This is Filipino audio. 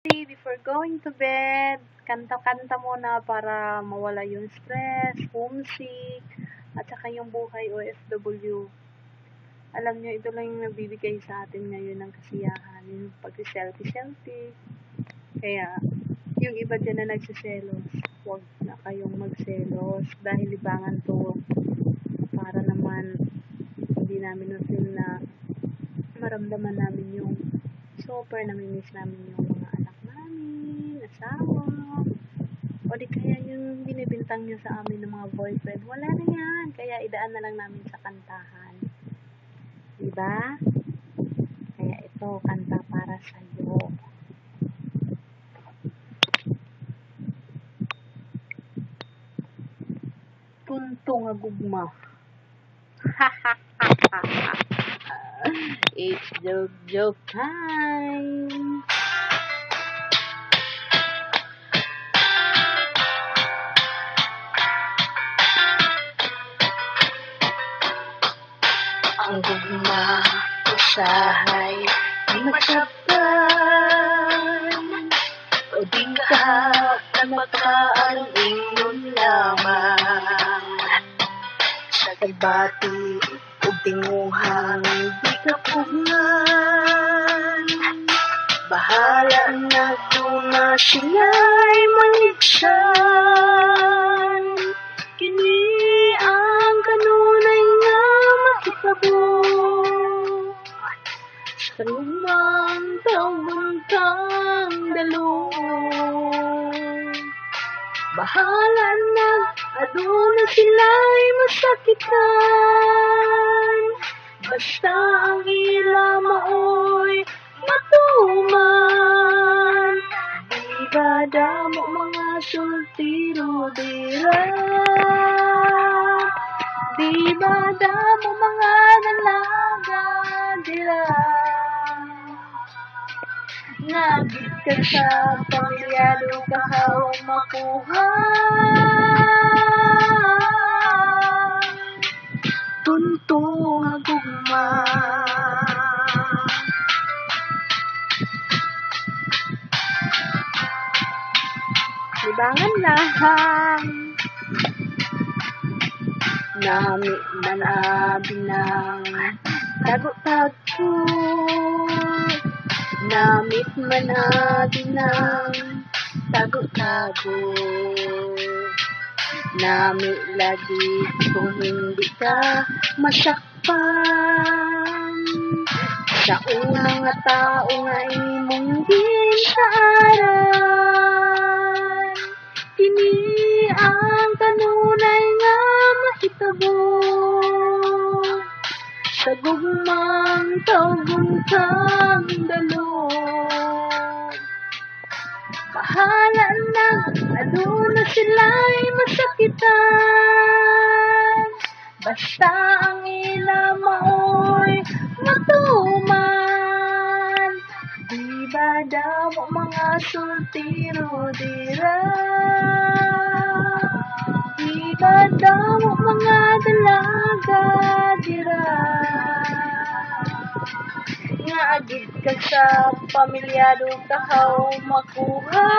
Before going to bed, kanta-kanta muna para mawala yung stress, homesick, at saka yung buhay OFW. Alam nyo, ito lang yung nabibigay sa atin ngayon ng kasiyahan, yung pag-selfie-selfie. Kaya, yung iba dyan na nagsiselos, huwag na kayong magselos dahil libangan to. Para naman, hindi namin na-feel na maramdaman namin yung super namimiss namin yung mga anak namin, asawa, o di kaya yung binibintang nyo sa amin ng mga boyfriend. Wala na yan. Kaya idaan na lang namin sa kantahan. Diba? Kaya ito, kanta para sa'yo. Tuntong agugma. It's joke time. Ang gugma usahay di magsaktan o di kahap na makaan ingon lamang sa kagbati o tinguhang di kapungan bahala na na siya'y maligsan kini ang kanunay nga makitabo sa lumang taong dalong bahala na aduna sila'y masakitan basta ang ila maoy matuman di ba damo mga sultiro dira di ba damo mga dalaga dira nagit ka sa pamilyado kahaw makuha tuntong agugma libangan lang nami manabinang tago-tago namit manabinang tago-tago nami lagi kung hindi ka masakpan sa unang nga tao nga imong ginaaran kini ang kanunay nga mahitabo sa gugmang taong dalong bahala na aduna sila'y masakitan basta ang ila maoy matuman di ba damo mga sultiro dira di ba damo mga dalaga dira nga agid ka sa pamilyado kahaw makuha